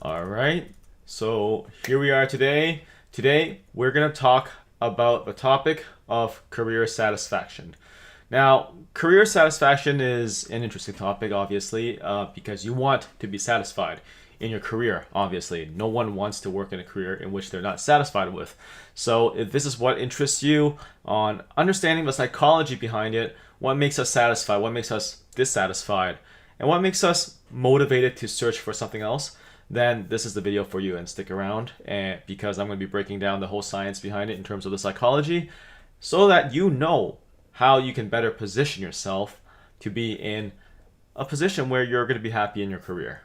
All right, so here we are today. Today, we're going to talk about the topic of career satisfaction. Now, career satisfaction is an interesting topic, obviously, because you want to be satisfied in your career, obviously. No one wants to work in a career in which they're not satisfied with. So, if this is what interests you on understanding the psychology behind it, what makes us satisfied, what makes us dissatisfied, and what makes us motivated to search for something else, then this is the video for you, and stick around because I'm going to be breaking down the whole science behind it in terms of the psychology so that you know how you can better position yourself to be in a position where you're going to be happy in your career,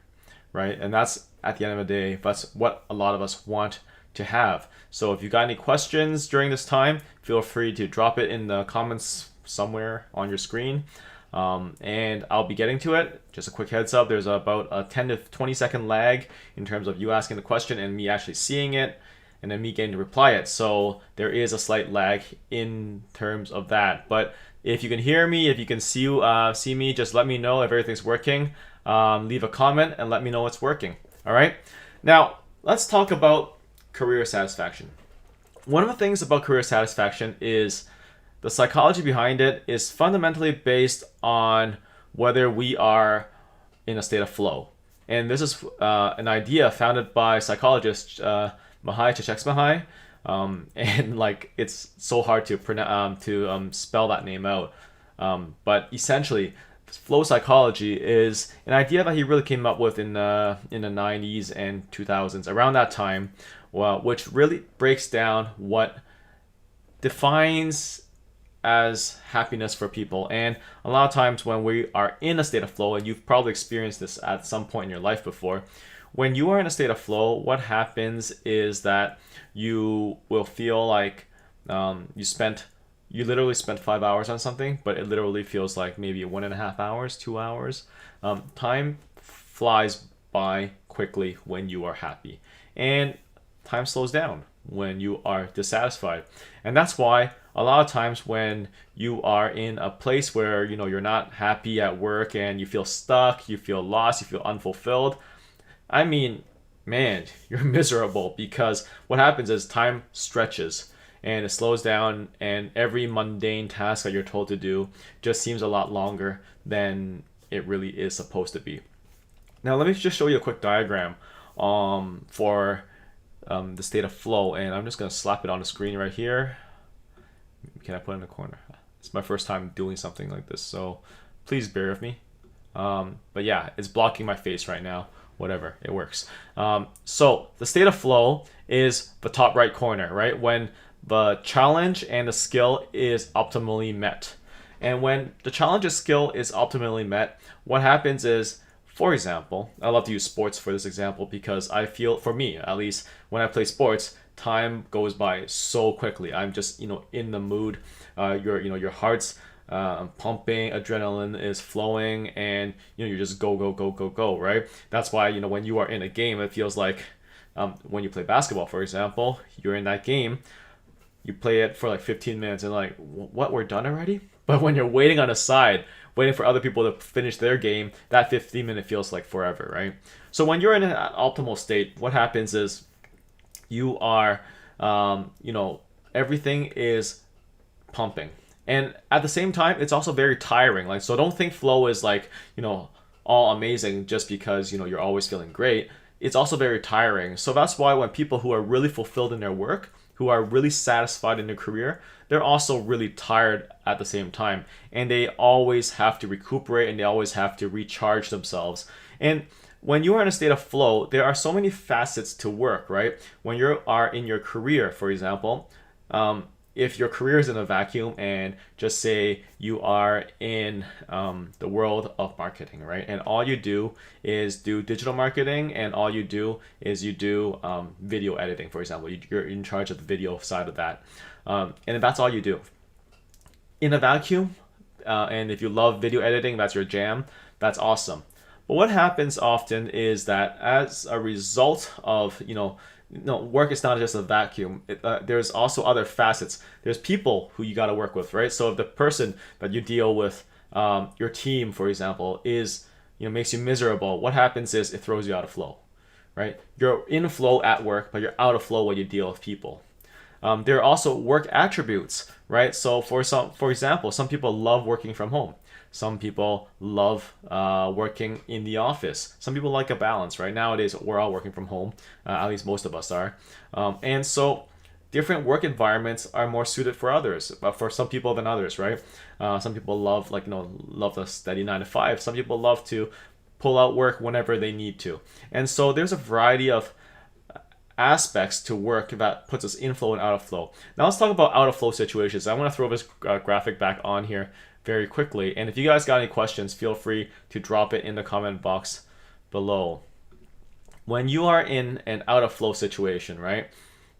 right? And that's, at the end of the day, that's what a lot of us want to have. So if you got any questions during this time, feel free to drop it in the comments somewhere on your screen. And I'll be getting to it. Just a quick heads up, there's about a 10 to 20 second lag in terms of you asking the question and me actually seeing it and then me getting to reply it. So there is a slight lag in terms of that. But if you can hear me, if you can see me, just let me know if everything's working. Leave a comment and let me know it's working. All right. Now, let's talk about career satisfaction. One of the things about career satisfaction is the psychology behind it is fundamentally based on whether we are in a state of flow. And this is an idea founded by psychologist Mahai Csikszentmihalyi. And like it's so hard to spell that name out. But essentially, flow psychology is an idea that he really came up with in the 90s and 2000s, around that time, which really breaks down what defines as happiness for people. And a lot of times when we are in a state of flow, and you've probably experienced this at some point in your life before, when you are in a state of flow, what happens is that you will feel like you literally spent 5 hours on something, but it literally feels like maybe 1.5 hours, 2 hours. Time flies by quickly when you are happy, and time slows down when you are dissatisfied. And that's why a lot of times when you are in a place where you're not happy at work and you feel stuck, you feel lost, you feel unfulfilled, I mean, man, you're miserable, because what happens is time stretches and it slows down, and every mundane task that you're told to do just seems a lot longer than it really is supposed to be. Now let me just show you a quick diagram for the state of flow, and I'm just going to slap it on the screen right here. Can I put it in the corner? It's my first time doing something like this, so please bear with me. But yeah, it's blocking my face right now. Whatever, it works. So the state of flow is the top right corner, right? When the challenge and the skill is optimally met. And when the challenge and skill is optimally met, what happens is, for example, I love to use sports for this example because I feel, for me at least, when I play sports, time goes by so quickly. I'm just in the mood. Your heart's pumping, adrenaline is flowing, and you just go, right? That's why when you are in a game, it feels like when you play basketball, for example, you're in that game, you play it for like 15 minutes and like, what, we're done already? But when you're waiting on the side, waiting for other people to finish their game, that 15-minute feels like forever, right? So when you're in an optimal state, what happens is you are, everything is pumping. And at the same time, it's also very tiring. Like, so don't think flow is like, all amazing just because, you're always feeling great. It's also very tiring. So that's why when people who are really fulfilled in their work, who are really satisfied in their career, they're also really tired at the same time. And they always have to recuperate, and they always have to recharge themselves. And when you are in a state of flow, there are so many facets to work, right? When you are in your career, for example, if your career is in a vacuum, and just say you are in the world of marketing, right? And all you do is do digital marketing, and all you do is you do video editing, for example. You're in charge of the video side of that. And that's all you do. In a vacuum, and if you love video editing, that's your jam, that's awesome. But what happens often is that as a result of, work is not just a vacuum. There's also other facets. There's people who you got to work with, right? So if the person that you deal with, your team, for example, is, makes you miserable, what happens is it throws you out of flow, right? You're in flow at work, but you're out of flow when you deal with people. There are also work attributes, right? So for example, some people love working from home. Some people love working in the office. Some people like a balance, right? Nowadays, we're all working from home. At least most of us are. And so different work environments are more suited for others, for some people than others, right? Some people love, love the steady 9 to 5. Some people love to pull out work whenever they need to. And so there's a variety of aspects to work that puts us in flow and out of flow. Now let's talk about out of flow situations. I want to throw this graphic back on here very quickly. And if you guys got any questions, feel free to drop it in the comment box below. When you are in an out of flow situation, right?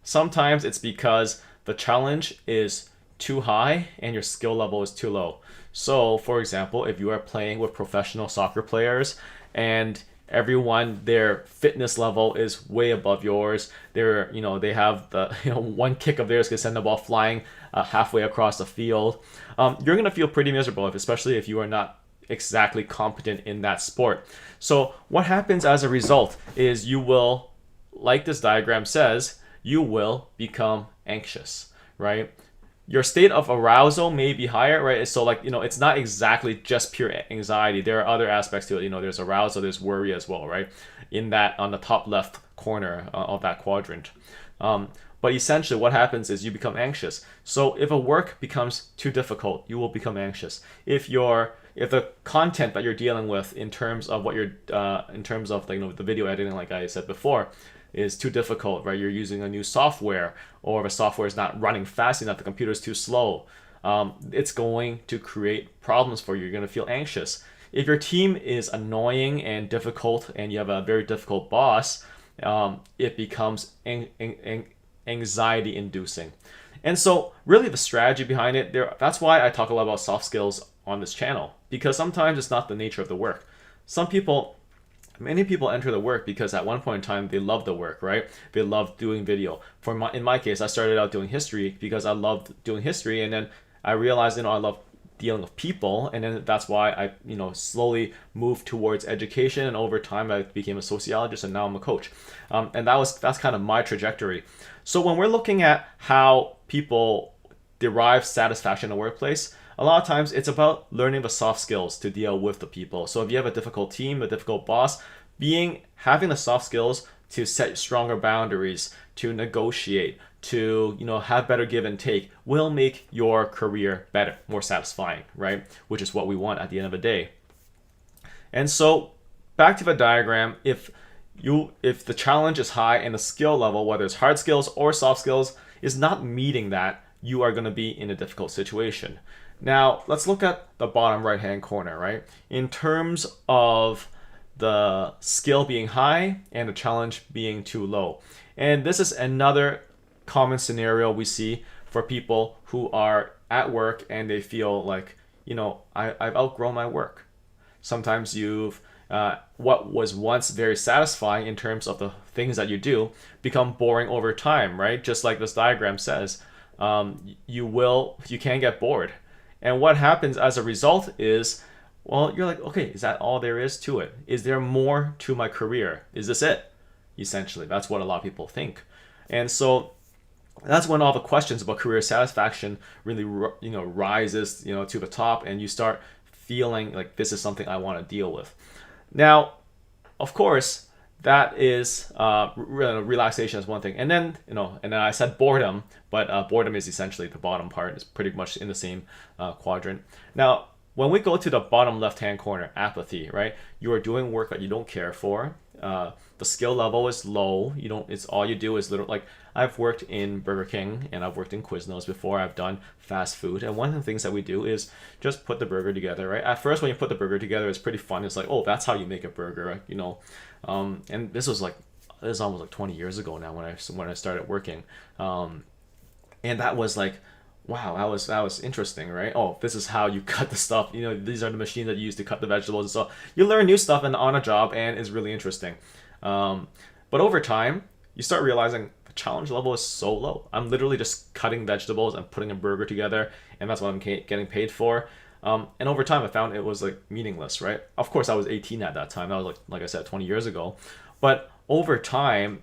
Sometimes it's because the challenge is too high and your skill level is too low. So, for example, if you are playing with professional soccer players and everyone, their fitness level is way above yours. They have the one kick of theirs can send the ball flying halfway across the field. You're gonna feel pretty miserable, especially if you are not exactly competent in that sport. So what happens as a result is you will, like this diagram says, you will become anxious, right? Your state of arousal may be higher, right? So it's not exactly just pure anxiety. There are other aspects to it. There's arousal, there's worry as well, right? In that, on the top left corner of that quadrant. But essentially what happens is you become anxious. So if a work becomes too difficult, you will become anxious. If the content that you're dealing with in terms of the video editing, like I said before, is too difficult, right? You're using a new software, or if a software is not running fast enough, the computer is too slow. It's going to create problems for you. You're going to feel anxious. If your team is annoying and difficult, and you have a very difficult boss, it becomes anxiety-inducing. And so, really, the strategy behind it, that's why I talk a lot about soft skills on this channel, because sometimes it's not the nature of the work. Many people enter the work because at one point in time they love the work, right? They love doing video. In my case, I started out doing history because I loved doing history, and then I realized I love dealing with people, and then that's why I slowly moved towards education, and over time I became a sociologist, and now I'm a coach. And that's kind of my trajectory. So when we're looking at how people derive satisfaction in the workplace, a lot of times it's about learning the soft skills to deal with the people. So if you have a difficult team, a difficult boss, having the soft skills to set stronger boundaries, to negotiate, to have better give and take will make your career better, more satisfying, right? Which is what we want at the end of the day. And so back to the diagram, if the challenge is high and the skill level, whether it's hard skills or soft skills, is not meeting that, you are going to be in a difficult situation. Now, let's look at the bottom right-hand corner, right? In terms of the skill being high and the challenge being too low. And this is another common scenario we see for people who are at work and they feel like, I've outgrown my work. Sometimes what was once very satisfying in terms of the things that you do become boring over time, right? Just like this diagram says, you can get bored. And what happens as a result is, well, you're like, okay, is that all there is to it? Is there more to my career? Is this it? Essentially, that's what a lot of people think. And so that's when all the questions about career satisfaction really, rises, to the top, and you start feeling like this is something I want to deal with. Now, of course, that is relaxation is one thing, and then I said boredom, but boredom is essentially the bottom part. It's pretty much in the same quadrant. Now, when we go to the bottom left-hand corner, apathy, right? You are doing work that you don't care for. The skill level is low. It's all you do is literally, like, I've worked in Burger King and I've worked in Quiznos before. I've done fast food, and one of the things that we do is just put the burger together, right? At first, when you put the burger together, it's pretty fun. It's like, oh, that's how you make a burger, And this is almost like 20 years ago now when I started working, and that was like, wow, that was interesting, right? Oh, this is how you cut the stuff. These are the machines that you use to cut the vegetables, and so you learn new stuff on a job, and it's really interesting. But over time, you start realizing the challenge level is so low. I'm literally just cutting vegetables and putting a burger together, and that's what I'm getting paid for. And over time, I found it was like meaningless, right? Of course, I was 18 at that time. That was like I said, 20 years ago. But over time,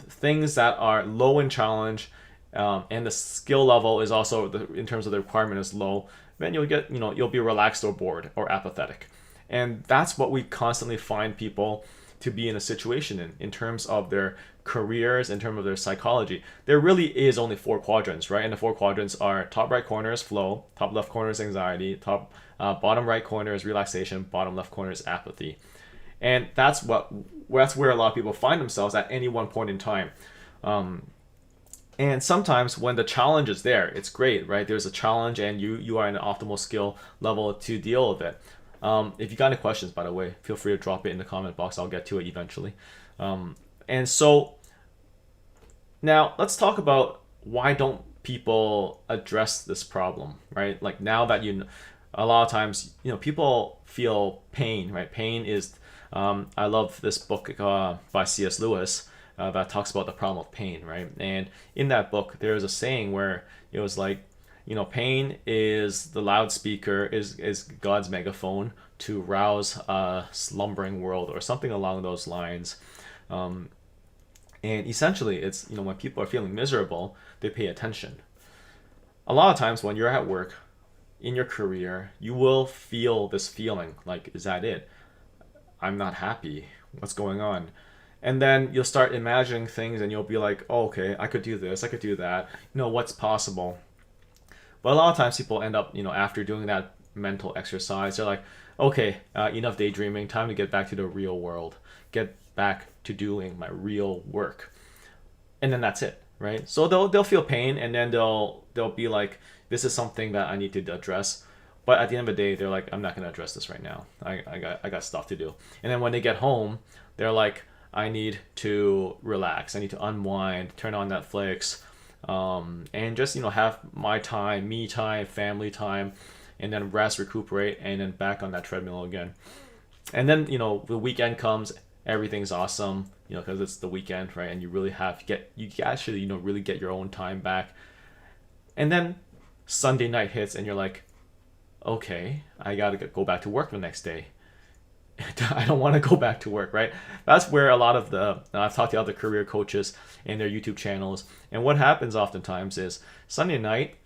things that are low in challenge, and the skill level is also in terms of the requirement is low, then you'll be relaxed or bored or apathetic, and that's what we constantly find people to be in a situation in terms of their careers, in terms of their psychology. There really is only four quadrants, right? And the four quadrants are: top right corner is flow, top left corner is anxiety, bottom right corner is relaxation, bottom left corner is apathy. And that's where a lot of people find themselves at any one point in time. And sometimes when the challenge is there, it's great, right? There's a challenge and you are in an optimal skill level to deal with it. If you got any questions, by the way, feel free to drop it in the comment box. I'll get to it eventually. And so now let's talk about why don't people address this problem, right? Like now that a lot of times, people feel pain, right? Pain is, I love this book by C.S. Lewis that talks about the problem of pain, right? And in that book, there's a saying where it was like, pain is the loudspeaker, is God's megaphone to rouse a slumbering world, or something along those lines. And essentially, it's, when people are feeling miserable, they pay attention. A lot of times when you're at work, in your career, you will feel this feeling like, is that it? I'm not happy. What's going on? And then you'll start imagining things and you'll be like, oh, okay, I could do this, I could do that. What's possible? But a lot of times people end up, after doing that mental exercise, they're like, okay, enough daydreaming, time to get back to the real world, get back to doing my real work. And then that's it, right? So they'll feel pain, and then they'll be like, this is something that I need to address. But at the end of the day, they're like, I'm not going to address this right now. I got stuff to do. And then when they get home, they're like, I need to relax. I need to unwind, turn on Netflix, and just, have my time, me time, family time, and then rest, recuperate, and then back on that treadmill again. And then, the weekend comes, everything's awesome, because it's the weekend, right? And you really actually, really get your own time back. And then Sunday night hits and you're like, okay, I gotta go back to work the next day. I don't want to go back to work, right? That's where a lot of I've talked to other career coaches in their YouTube channels, and what happens oftentimes is Sunday night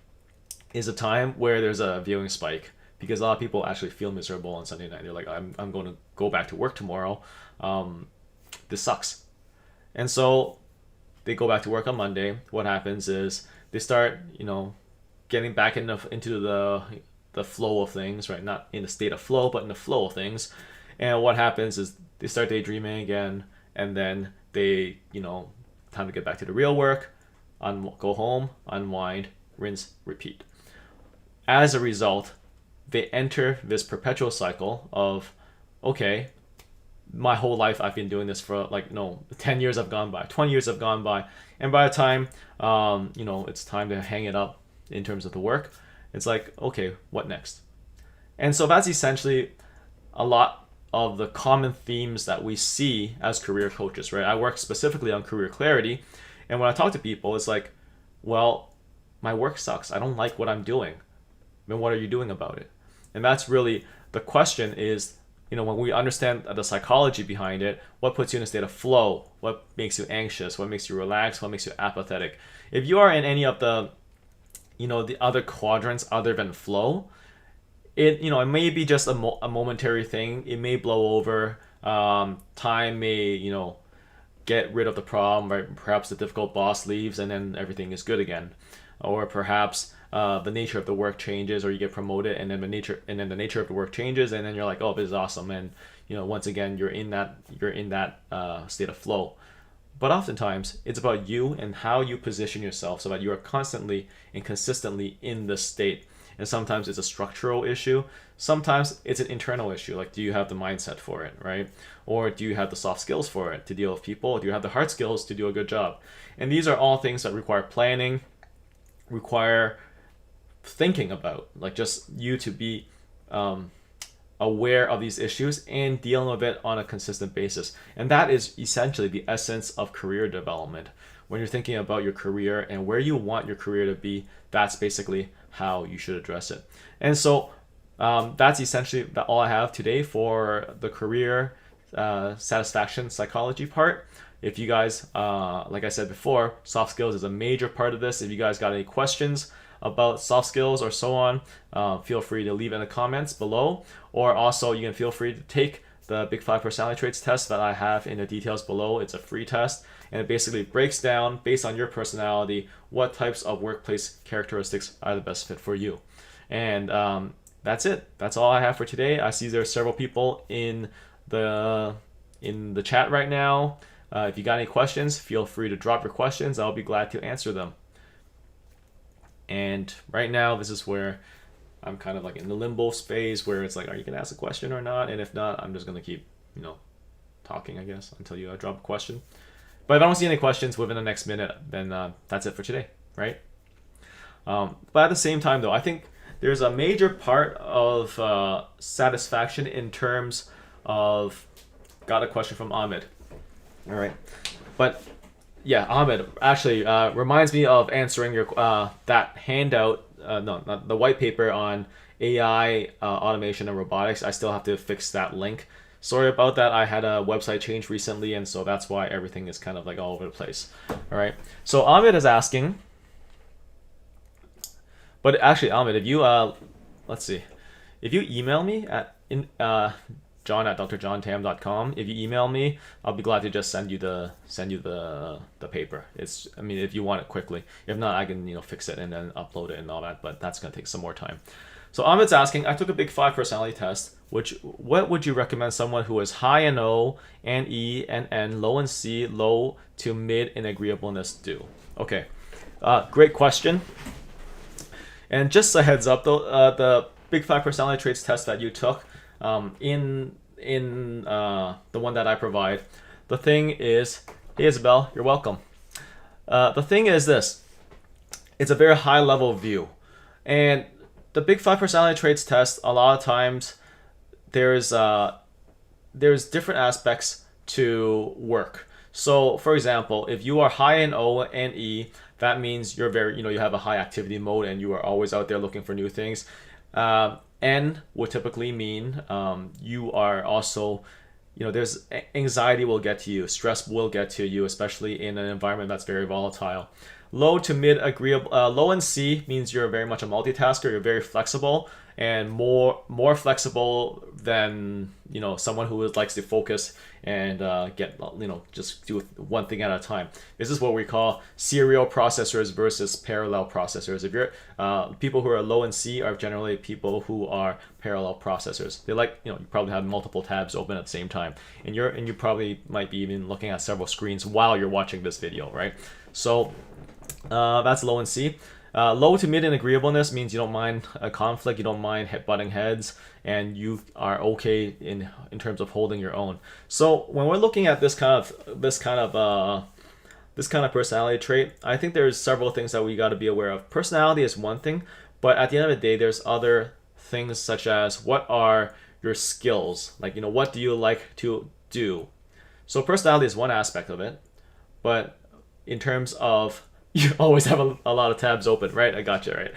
is a time where there's a viewing spike, because a lot of people actually feel miserable on Sunday night. They're like, I'm going to go back to work tomorrow. This sucks. And so they go back to work on Monday. What happens is they start, getting back into the flow of things, right? Not in the state of flow, but in the flow of things. And what happens is they start daydreaming again, and then they, time to get back to the real work, go home, unwind, rinse, repeat. As a result, they enter this perpetual cycle of, okay, my whole life I've been doing this for 10 years have gone by, 20 years have gone by, and by the time, it's time to hang it up in terms of the work, it's like, okay, what next? And so that's essentially a lot of the common themes that we see as career coaches, right? I work specifically on career clarity, and when I talk to people, it's like, well, my work sucks. I don't like what I'm doing. Then what are you doing about it? And that's really the question is, when we understand the psychology behind it, what puts you in a state of flow? What makes you anxious? What makes you relaxed? What makes you apathetic? If you are in any of the, the other quadrants other than flow, it may be just a momentary thing. It may blow over. Time may get rid of the problem, right? Perhaps the difficult boss leaves and then everything is good again, or perhaps the nature of the work changes, or you get promoted and then the nature of the work changes, and then you're like, oh, this is awesome, and once again you're in that state of flow. But oftentimes it's about you and how you position yourself so that you are constantly and consistently in this state. And sometimes it's a structural issue. Sometimes it's an internal issue. Like, do you have the mindset for it, right? Or do you have the soft skills for it to deal with people? Do you have the hard skills to do a good job? And these are all things that require planning, require thinking about, like just you to be aware of these issues and dealing with it on a consistent basis. And that is essentially the essence of career development. When you're thinking about your career and where you want your career to be, that's basically how you should address it. And so That's essentially all I have today for the career satisfaction psychology part. If you guys, like I said before, soft skills is a major part of this. If you guys got any questions about soft skills or so on, feel free to leave in the comments below. Or also, you can feel free to take the Big 5 personality traits test that I have in the details below. It's a free test, and it basically breaks down, based on your personality, what types of workplace characteristics are the best fit for you. And that's it. That's all I have for today. I see there are several people in the chat right now. If you got any questions, feel free to drop your questions. I'll be glad to answer them. And right now, this is where I'm kind of like in the limbo space where it's like, are you gonna ask a question or not? And if not, I'm just gonna keep, talking, I guess, until you drop a question. But if I don't see any questions within the next minute, then that's it for today, right? But at the same time, though, I think there's a major part of satisfaction in terms of, got a question from Ahmed. All right. But yeah, Ahmed actually reminds me of answering your that handout, no, not the white paper on AI, automation and robotics. I still have to fix that link. Sorry about that. I had a website change recently, and so that's why everything is kind of like all over the place. All right. So Ahmed is asking, but actually, Ahmed, if you let's see, if you email me at john@drjohntam.com. If you email me, I'll be glad to just send you the paper. If you want it quickly. If not, I can fix it and then upload it and all that. But that's gonna take some more time. So Ahmed's asking, I took a Big 5 personality test. What would you recommend someone who is high in O and E and N, low in C, low to mid in agreeableness do? Okay, great question. And just a heads up, though, the Big 5 personality traits test that you took, in the one that I provide, the thing is, hey Isabel, you're welcome. The thing is this, it's a very high level view, and the Big 5 personality traits test, a lot of times there's different aspects to work. So for example, if you are high in O and E, that means you're very, you have a high activity mode and you are always out there looking for new things. N would typically mean you are also, there's anxiety will get to you, stress will get to you, especially in an environment that's very volatile. Low to mid agreeable, low in C means you're very much a multitasker. You're very flexible and more flexible than someone who likes to focus and get just do one thing at a time. This is what we call serial processors versus parallel processors. If you're people who are low in C are generally people who are parallel processors. They like you probably have multiple tabs open at the same time, and you probably might be even looking at several screens while you're watching this video, right? So that's low in C. Low to mid in agreeableness means you don't mind a conflict, you don't mind butting heads, and you are okay in terms of holding your own. So when we're looking at this kind of personality trait, I think there's several things that we got to be aware of. Personality is one thing, but at the end of the day, there's other things such as what are your skills, like what do you like to do. So personality is one aspect of it, but in terms of you always have a lot of tabs open, right? I got you, right?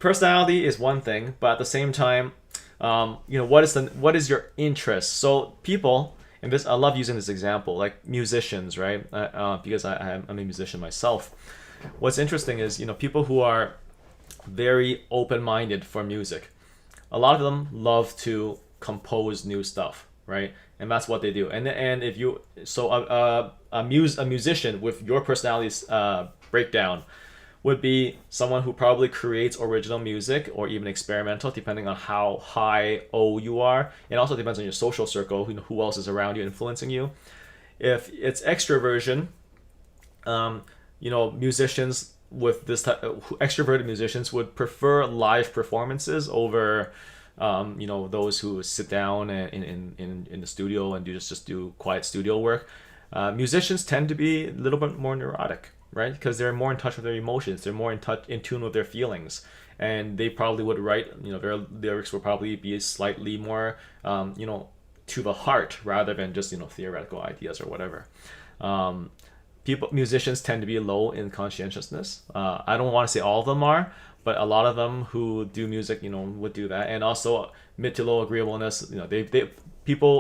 Personality is one thing, but at the same time, what is your interest? So people, and this I love using this example, like musicians, right? Because I'm a musician myself. What's interesting is people who are very open-minded for music. A lot of them love to compose new stuff, right? And that's what they do. And if you a musician with your personality's breakdown would be someone who probably creates original music or even experimental, depending on how high O you are. It also depends on your social circle, who else is around you influencing you. If it's extroversion, musicians with this type, extroverted musicians would prefer live performances over those who sit down in the studio and just do quiet studio work. Musicians tend to be a little bit more neurotic, right? Because they're more in touch with their emotions. They're more in tune with their feelings, and they probably would write. Their lyrics would probably be slightly more, to the heart rather than just theoretical ideas or whatever. musicians tend to be low in conscientiousness. I don't want to say all of them are, but a lot of them who do music, would do that. And also mid to low agreeableness,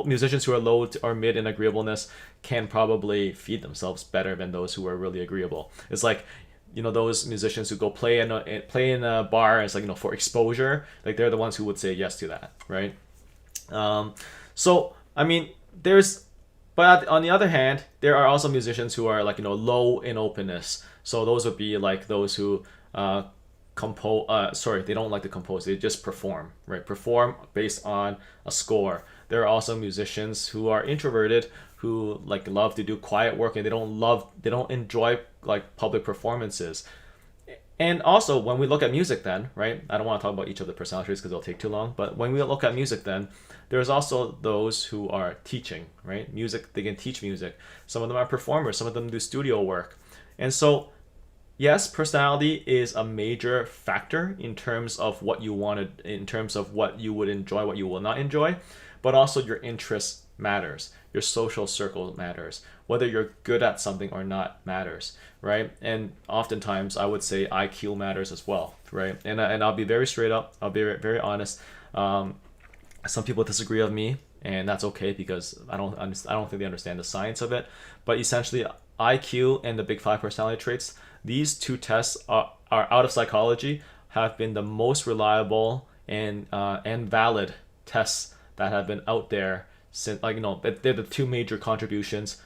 musicians who are low or mid in agreeableness can probably feed themselves better than those who are really agreeable. It's like, those musicians who go play in a bar, it's like, for exposure, like they're the ones who would say yes to that, right? So I mean, but on the other hand, there are also musicians who are like, low in openness. So those would be like those who they don't like to compose, they just perform, right? Perform based on a score. There are also musicians who are introverted, who like love to do quiet work, and they don't enjoy like public performances. And also, when we look at music then, right, I don't want to talk about each of the personalities because it'll take too long, but when we look at music then, there's also those who are teaching, right? Music, they can teach music. Some of them are performers, some of them do studio work. And so, yes, personality is a major factor in terms of what you wanted, in terms of what you would enjoy, what you will not enjoy, but also your interests matters. Your social circle matters. Whether you're good at something or not matters, right? And oftentimes I would say IQ matters as well, right? And I'll be very straight up. I'll be very honest. Some people disagree with me, and that's okay because I don't think they understand the science of it. But essentially, IQ and the big five personality traits, these two tests are out of psychology, have been the most reliable and valid tests that have been out there since, they're the two major contributions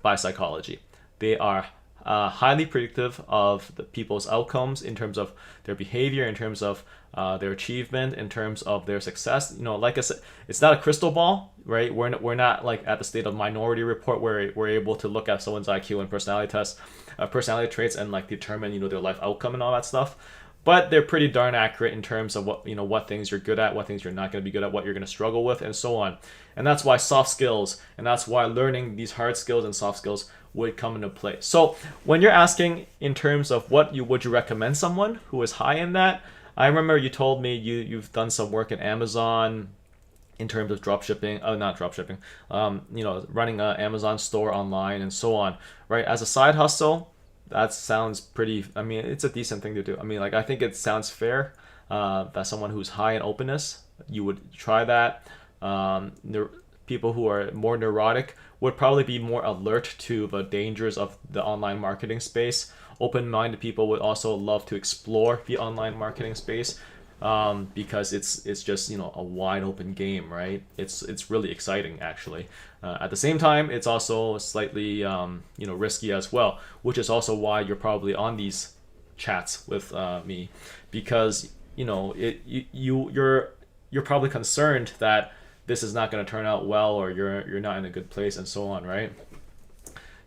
by psychology. They are highly predictive of the people's outcomes in terms of their behavior, in terms of their achievement, in terms of their success. Like I said, it's not a crystal ball, right? We're not like at the state of Minority Report where we're able to look at someone's IQ and personality traits and like determine their life outcome and all that stuff. But they're pretty darn accurate in terms of what things you're good at, what things you're not going to be good at, what you're going to struggle with, and so on. And that's why soft skills, and that's why learning these hard skills and soft skills would come into play. So when you're asking in terms of would you recommend someone who is high in that, I remember you told me you've done some work in Amazon in terms of running an Amazon store online and so on, right? As a side hustle, that sounds pretty, it's a decent thing to do. I think it sounds fair that someone who's high in openness, you would try that. People who are more neurotic would probably be more alert to the dangers of the online marketing space. Open-minded people would also love to explore the online marketing space because it's just a wide open game, right? It's really exciting actually. At the same time, it's also slightly risky as well, which is also why you're probably on these chats with me, because you're probably concerned that this is not going to turn out well, or you're not in a good place and so on, right?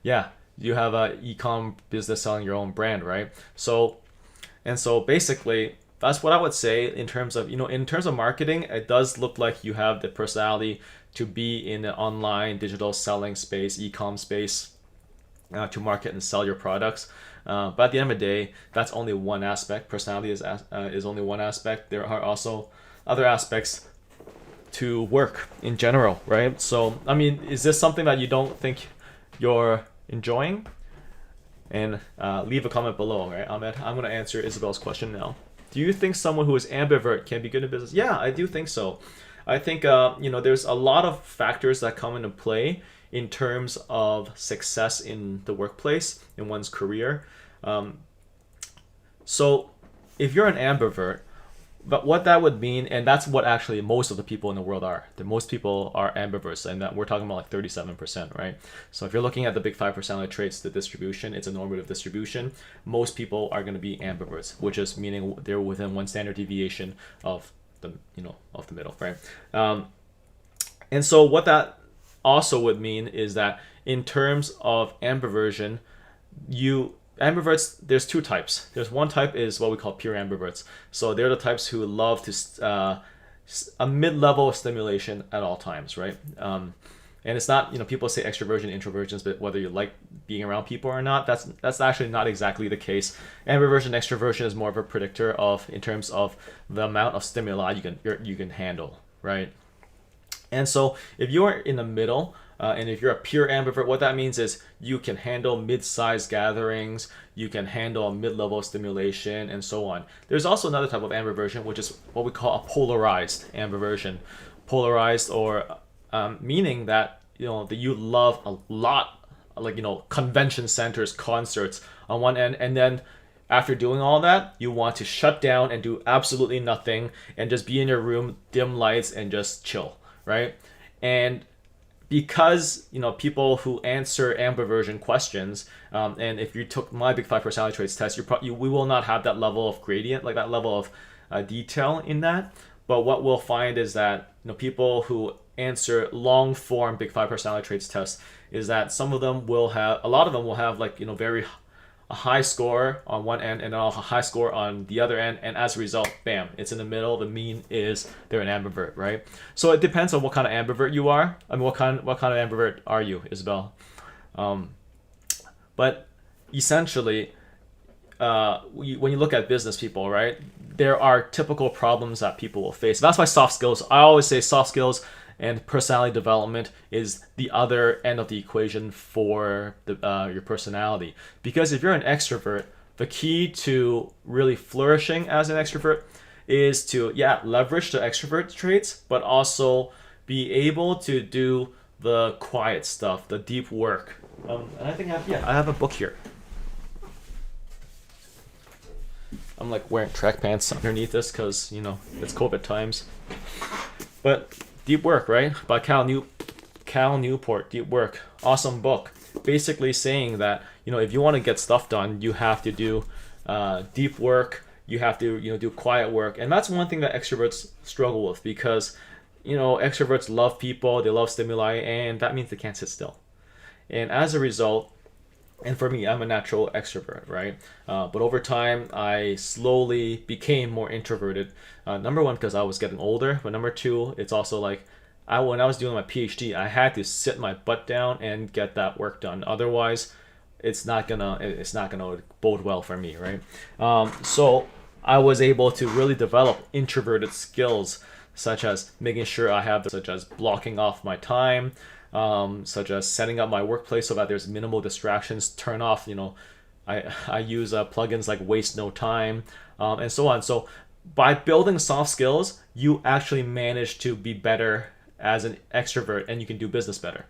Yeah, you have a e-com business selling your own brand, right? So basically, that's what I would say in terms of marketing. It does look like you have the personality to be in the online digital selling space, e-com space, to market and sell your products. But at the end of the day, that's only one aspect. Personality is only one aspect. There are also other aspects to work in general, right? So, is this something that you don't think you're enjoying? And leave a comment below, right, Ahmed? I'm going to answer Isabel's question now. Do you think someone who is ambivert can be good in business? Yeah, I do think so. I think there's a lot of factors that come into play in terms of success in the workplace, in one's career. So if you're an ambivert, but what that would mean, and that's what actually most of the people in the world are. Most people are ambiverts, and that we're talking about like 37%, right? So if you're looking at the big five personality traits, the distribution, it's a normative distribution. Most people are going to be ambiverts, which is meaning they're within one standard deviation of the middle, right? And so what that also would mean is that in terms of ambiversion, ambiverts, there's two types. There's one type is what we call pure ambiverts. So they're the types who love to a mid-level stimulation at all times, right? And it's not, people say extroversion, introversions, but whether you like being around people or not, that's actually not exactly the case. Ambiversion, extroversion is more of a predictor in terms of the amount of stimuli you can handle, right? And so if you're in the middle, and if you're a pure ambivert, what that means is you can handle mid-sized gatherings, you can handle mid-level stimulation, and so on. There's also another type of ambiversion, which is what we call a polarized ambiversion. Polarized, or meaning that that you love a lot, like convention centers, concerts on one end, and then after doing all that, you want to shut down and do absolutely nothing and just be in your room, dim lights, and just chill, right? And because people who answer ambiversion questions, and if you took my Big Five personality traits test, we will not have that level of gradient, like that level of detail in that. But what we'll find is that people who answer long form Big Five personality traits tests is that a lot of them will have like very a high score on one end and a high score on the other end, and as a result, bam, it's in the middle. The mean is they're an ambivert, right? So it depends on what kind of ambivert you are. I mean, what kind of ambivert are you, Isabel? But essentially, when you look at business people, right, there are typical problems that people will face. That's why soft skills. I always say soft skills and personality development is the other end of the equation for your personality. Because if you're an extrovert, the key to really flourishing as an extrovert is to leverage the extrovert traits, but also be able to do the quiet stuff, the deep work. And I think I have a book here. I'm like wearing track pants underneath this because it's COVID times. But Deep Work, right? By Cal Newport. Deep Work, awesome book. Basically saying that if you want to get stuff done, you have to do deep work. You have to do quiet work, and that's one thing that extroverts struggle with because extroverts love people, they love stimuli, and that means they can't sit still. And as a result, and for me, I'm a natural extrovert, right? But over time, I slowly became more introverted. Number one, because I was getting older. But number two, it's also like when I was doing my PhD, I had to sit my butt down and get that work done. Otherwise, it's not gonna bode well for me, right? So I was able to really develop introverted skills, such as making sure such as blocking off my time. Such as setting up my workplace so that there's minimal distractions, turn off, I use plugins like Waste No Time, and so on. So by building soft skills, you actually manage to be better as an extrovert and you can do business better.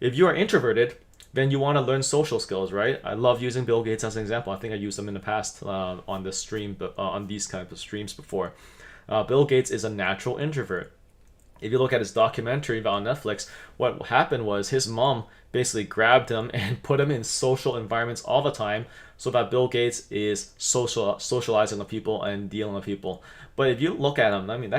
If you are introverted, then you want to learn social skills, right? I love using Bill Gates as an example. I think I used them in the past on this stream, but on these kinds of streams before. Bill Gates is a natural introvert. If you look at his documentary on Netflix, what happened was his mom basically grabbed him and put him in social environments all the time so that Bill Gates is socializing with people and dealing with people. But if you look at him, I mean,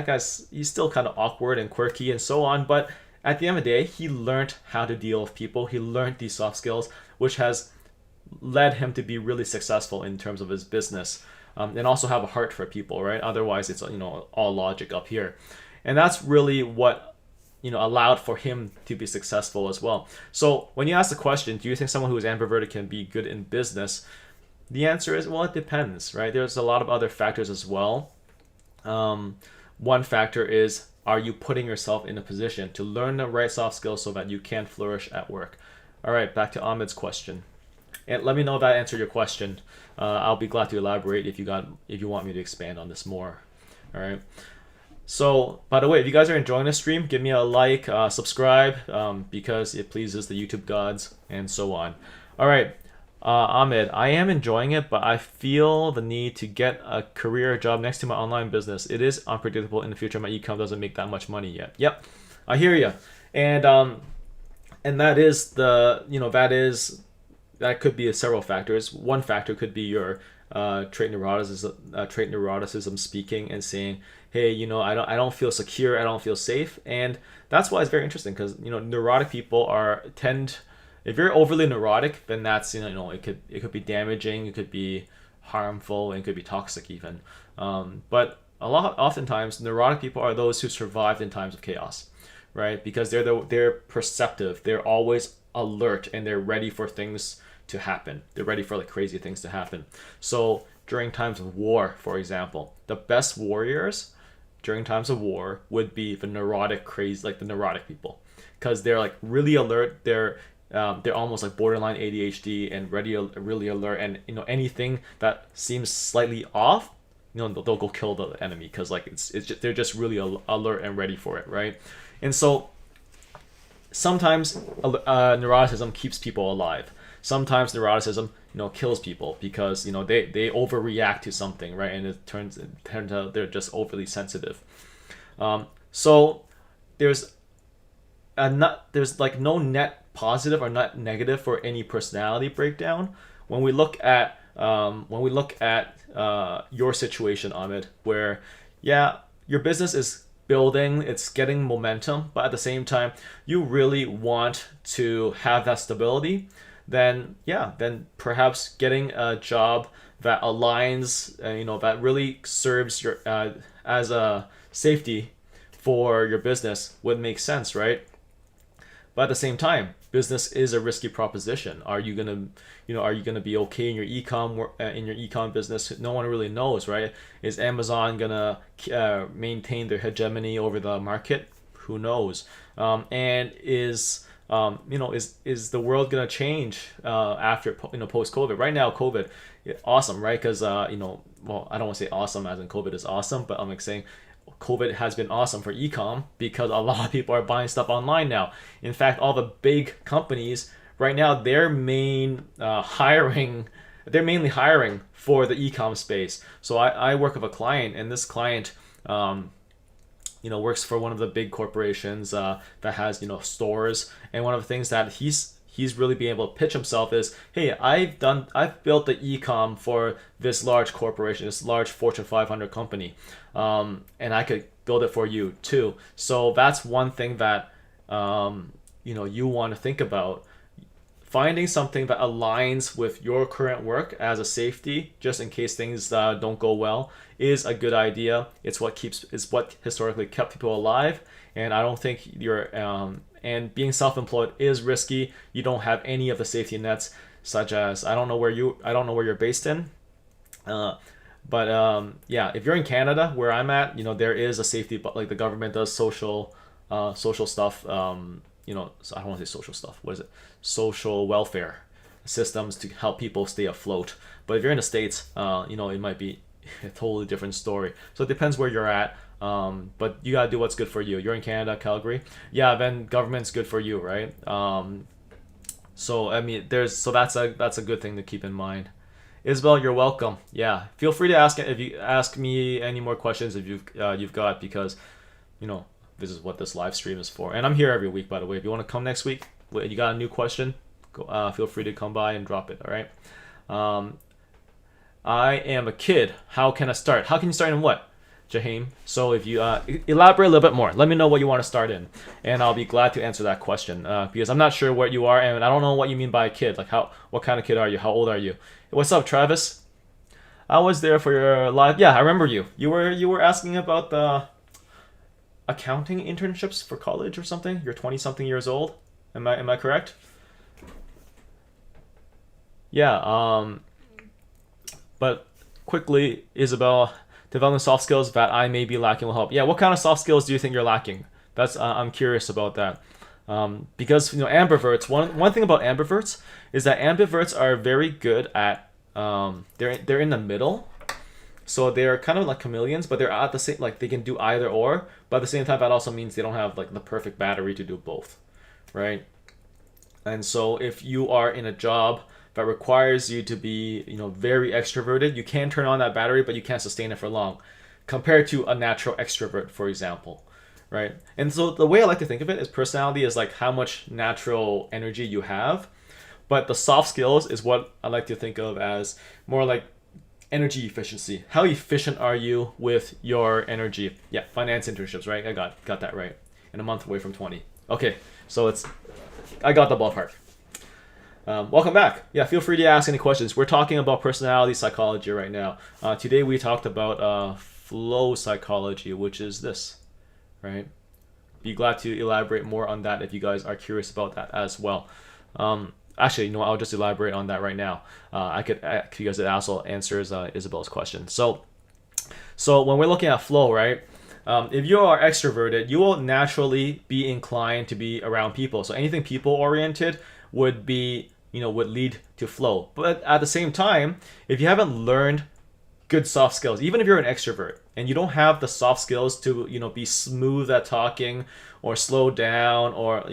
he's still kind of awkward and quirky and so on, but at the end of the day, he learned how to deal with people. He learned these soft skills, which has led him to be really successful in terms of his business, and also have a heart for people, right? Otherwise, it's all logic up here. And that's really what allowed for him to be successful as well. So when you ask the question, do you think someone who is ambiverted can be good in business? The answer is, well, it depends, right? There's a lot of other factors as well. One factor is, are you putting yourself in a position to learn the right soft skills so that you can flourish at work? All right, back to Ahmed's question. And let me know if that answered your question. I'll be glad to elaborate if you want me to expand on this more. All right. So, by the way, if you guys are enjoying this stream, give me a like, subscribe, because it pleases the YouTube gods, and so on. All right, Ahmed, I am enjoying it, but I feel the need to get a career job next to my online business. It is unpredictable in the future. My income doesn't make that much money yet. Yep, I hear you. And that is that could be several factors. One factor could be your trait neuroticism speaking and saying, hey, I don't feel secure, I don't feel safe. And that's why it's very interesting, because neurotic people if you're overly neurotic, then that's it could be damaging, it could be harmful, and it could be toxic even. But oftentimes neurotic people are those who survived in times of chaos, right? Because they're perceptive, they're always alert, and they're ready for things to happen. They're ready for crazy things to happen. So during times of war, for example, the best warriors during times of war would be the neurotic crazy, like the neurotic people, because they're like really alert. They're almost like borderline ADHD and really alert, and anything that seems slightly off, they'll go kill the enemy, because like it's just, they're just really alert and ready for it, right? And so sometimes neuroticism keeps people alive. Sometimes neuroticism kills people, because they overreact to something, right? And it turns out they're just overly sensitive. So there's like no net positive or net negative for any personality breakdown. When we look at your situation, Ahmed, where your business is building, it's getting momentum, but at the same time you really want to have that stability, then perhaps getting a job that aligns, that really serves your as a safety for your business would make sense, right? But at the same time, business is a risky proposition. Are you gonna be okay in your ecom business? No one really knows, right? Is Amazon gonna maintain their hegemony over the market? Who knows? And is the world gonna change after post COVID? Right now, COVID, awesome, right? Because well, I don't want to say awesome as in COVID is awesome, but I'm like saying COVID has been awesome for ecom, because a lot of people are buying stuff online now. In fact, all the big companies right now, they're mainly hiring for the ecom space. So I work with a client, and this client works for one of the big corporations that has stores, and one of the things that he's really being able to pitch himself is, hey, I've built the ecom for this large corporation, this large Fortune 500 company, and I could build it for you too. So that's one thing that you want to think about. Finding something that aligns with your current work as a safety, just in case things don't go well, is a good idea. It's what historically kept people alive, and I don't think and being self-employed is risky. You don't have any of the safety nets, such as I don't know where you're based in, but if you're in Canada, where I'm at, there is a safety, but like the government does social stuff. So I don't want to say social stuff. What is it? Social welfare systems to help people stay afloat. But if you're in the States, it might be a totally different story. So it depends where you're at. But you gotta do what's good for you. You're in Canada, Calgary. Yeah, then government's good for you, right? So I mean, that's a good thing to keep in mind. Isabel, you're welcome. Yeah, feel free to ask me any more questions if you've got, because this is what this live stream is for. And I'm here every week, by the way. If you want to come next week, you got a new question, feel free to come by and drop it, all right? I am a kid. How can I start? How can you start in what, Jaheim? So if you elaborate a little bit more, let me know what you want to start in, and I'll be glad to answer that question, because I'm not sure what you are, and I don't know what you mean by a kid. Like, what kind of kid are you? How old are you? What's up, Travis? I was there for your live. Yeah, I remember you. You were asking about the accounting internships for college or something. You're 20 something years old. Am I correct? Yeah. But quickly, Isabel, developing soft skills that I may be lacking will help. Yeah. What kind of soft skills do you think you're lacking? That's I'm curious about that. Because ambiverts. One thing about ambiverts is that ambiverts are very good at they're in the middle. So they're kind of like chameleons, but they're at the same, like they can do either or, but at the same time that also means they don't have like the perfect battery to do both, right? And so if you are in a job that requires you to be, very extroverted, you can turn on that battery, but you can't sustain it for long, compared to a natural extrovert, for example, right? And so the way I like to think of it is personality is like how much natural energy you have, but the soft skills is what I like to think of as more like energy efficiency. How efficient are you with your energy? Yeah, finance internships, right? I got that right. And a month away from 20. Okay, so I got the ballpark. Welcome back. Yeah, feel free to ask any questions. We're talking about personality psychology right now. Today we talked about flow psychology, which is this, right? Be glad to elaborate more on that if you guys are curious about that as well. Actually, I'll just elaborate on that right now. Because it also answers Isabel's question. So when we're looking at flow, right? If you are extroverted, you will naturally be inclined to be around people. So anything people oriented would be, would lead to flow. But at the same time, if you haven't learned good soft skills, even if you're an extrovert and you don't have the soft skills to, be smooth at talking or slow down, or,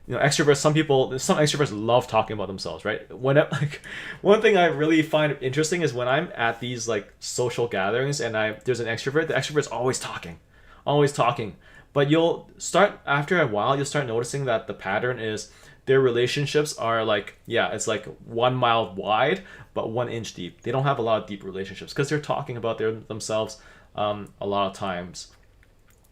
extroverts, some extroverts love talking about themselves, right? One thing I really find interesting is when I'm at these like social gatherings and there's an extrovert, the extrovert's always talking. But after a while, you'll start noticing that the pattern is their relationships are like, it's like 1 mile wide, but 1 inch deep. They don't have a lot of deep relationships because they're talking about themselves a lot of times.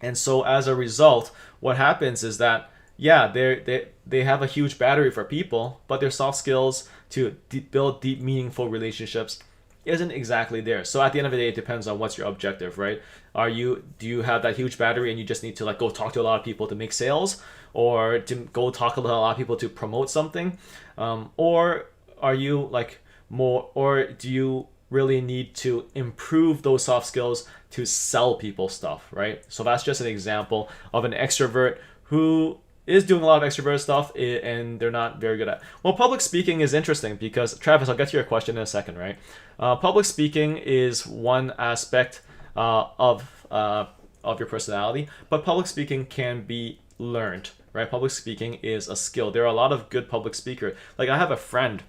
And so as a result, what happens is that, they have a huge battery for people, but their soft skills to build deep, meaningful relationships isn't exactly there. So at the end of the day, it depends on what's your objective, right? Do you have that huge battery and you just need to like go talk to a lot of people to make sales, or to go talk to a lot of people to promote something? Or are you like more, or do you really need to improve those soft skills to sell people stuff, right? So that's just an example of an extrovert who is doing a lot of extrovert stuff and they're not very good at. Well, public speaking is interesting because, Travis, I'll get to your question in a second, right? Public speaking is one aspect of your personality, but public speaking can be learned, right? Public speaking is a skill. There are a lot of good public speakers. Like I have a friend,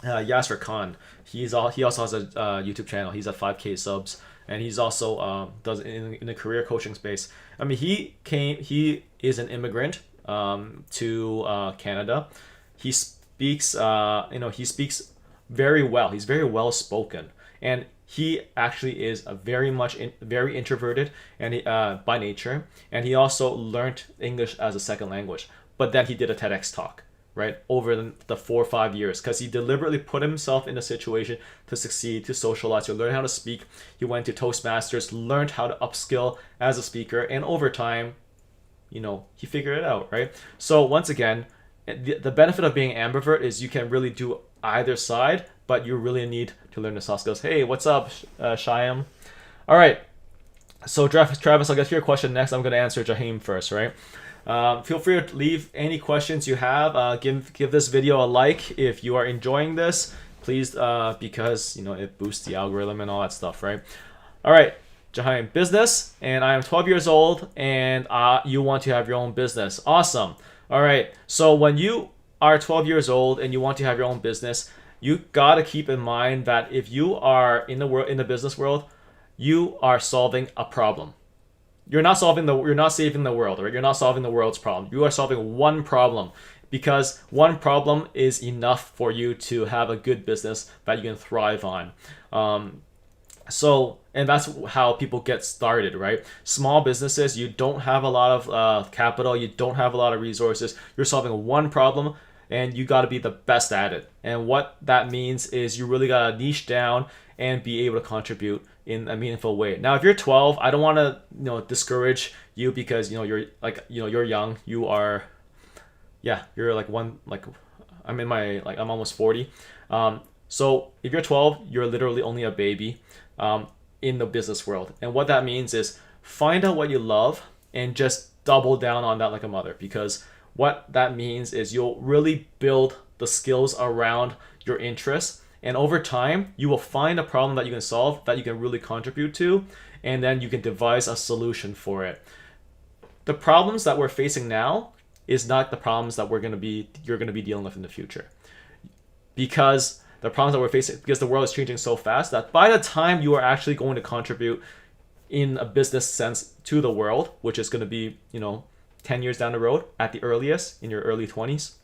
Yasser Khan. He also has a YouTube channel. He's at 5K subs, and he's also does in the career coaching space. I mean, he is an immigrant to Canada. He speaks he speaks very well. He's very well spoken, and he actually is very introverted and by nature, and he also learned English as a second language. But then he did a TEDx talk, right, over the 4 or 5 years, because he deliberately put himself in a situation to succeed, to socialize, to learn how to speak. He went to Toastmasters, learned how to upskill as a speaker, and over time, he figured it out, right? So once again, the benefit of being ambivert is you can really do either side, but you really need to learn the soft skills. Hey, what's up, Shyam? All right. So Travis, I'll get to your question next. I'm going to answer Jaheim first, right? Feel free to leave any questions you have. Give this video a like if you are enjoying this, please, because it boosts the algorithm and all that stuff, right? All right. Jaheim, business, and I am 12 years old, and you want to have your own business. Awesome. All right. So when you are 12 years old and you want to have your own business, you got to keep in mind that if you are in the business world, you are solving a problem. You're not saving the world, right? You're not solving the world's problem. You are solving one problem, because one problem is enough for you to have a good business that you can thrive on. And that's how people get started, right? Small businesses, you don't have a lot of capital, you don't have a lot of resources. You're solving one problem, and you got to be the best at it. And what that means is you really got to niche down and be able to contribute in a meaningful way. Now, if you're 12, I don't want to discourage you, because you're young. You're I'm almost 40. So if you're 12, you're literally only a baby in the business world. And what that means is find out what you love and just double down on that like a mother, because what that means is you'll really build the skills around your interests, and over time you will find a problem that you can solve, that you can really contribute to, and then you can devise a solution for it. The problems that we're facing now is not the problems that you're going to be dealing with in the future, because the problems that we're facing, because the world is changing so fast that by the time you are actually going to contribute in a business sense to the world, which is going to be 10 years down the road at the earliest, in your early 20s,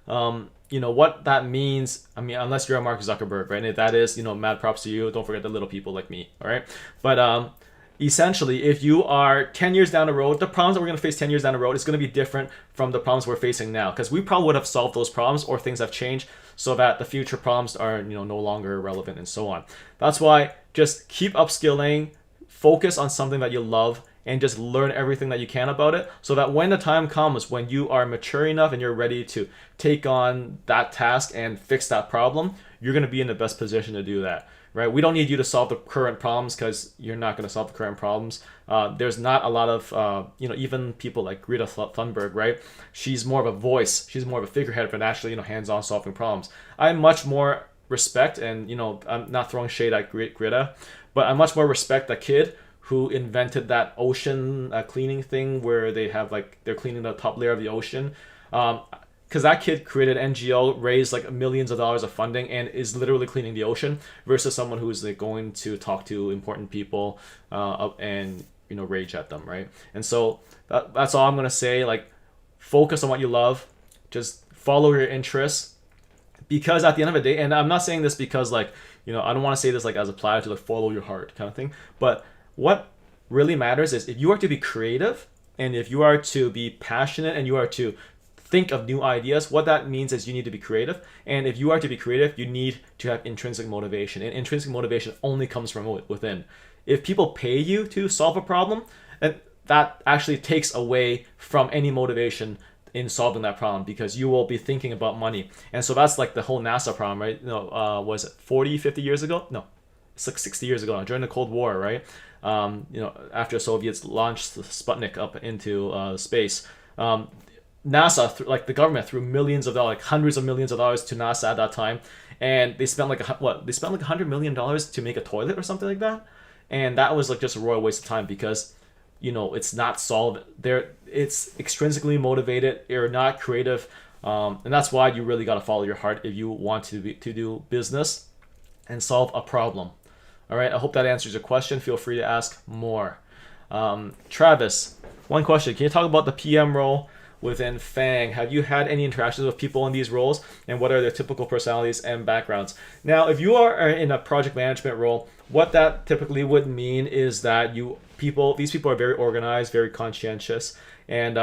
what that means, I mean, unless you're a Mark Zuckerberg, right? And if that is, mad props to you. Don't forget the little people like me, all right? But essentially, if you are 10 years down the road, the problems that we're going to face 10 years down the road is going to be different from the problems we're facing now, because we probably would have solved those problems, or things have changed so that the future problems are no longer relevant, and so on. That's why just keep upskilling, focus on something that you love, and just learn everything that you can about it, so that when the time comes when you are mature enough and you're ready to take on that task and fix that problem, you're going to be in the best position to do that, right? We don't need you to solve the current problems, because you're not going to solve the current problems. There's not a lot of, even people like Greta Thunberg, right? She's more of a voice. She's more of a figurehead for actually, hands-on solving problems. I much more respect, and, I'm not throwing shade at Greta, but I much more respect that kid who invented that ocean cleaning thing where they have they're cleaning the top layer of the ocean. Because that kid created NGO, raised like millions of dollars of funding, and is literally cleaning the ocean, versus someone who's like going to talk to important people and rage at them, right? And so that's all I'm gonna say. Like, focus on what you love, just follow your interests, because at the end of the day, and I'm not saying this because I don't want to say this like as a platitude, like follow your heart kind of thing, but what really matters is if you are to be creative, and if you are to be passionate, and you are to think of new ideas, what that means is you need to be creative. And if you are to be creative, you need to have intrinsic motivation. And intrinsic motivation only comes from within. If people pay you to solve a problem, and that actually takes away from any motivation in solving that problem, because you will be thinking about money. And so that's like the whole NASA problem, right? Was it 40, 50 years ago? No, it's like 60 years ago now, during the Cold War, right? After the Soviets launched Sputnik up into space, NASA, like the government, threw millions of dollars, like hundreds of millions of dollars to NASA at that time, and they spent They spent like $100 million to make a toilet or something like that, and that was like just a royal waste of time, because it's not solved. It's extrinsically motivated. You're not creative, and that's why you really got to follow your heart if you want to do business and solve a problem. All right, I hope that answers your question. Feel free to ask more. Travis, one question. Can you talk about the PM role within FANG? Have you had any interactions with people in these roles, and what are their typical personalities and backgrounds? Now, if you are in a project management role, what that typically would mean is that these people are very organized, very conscientious, and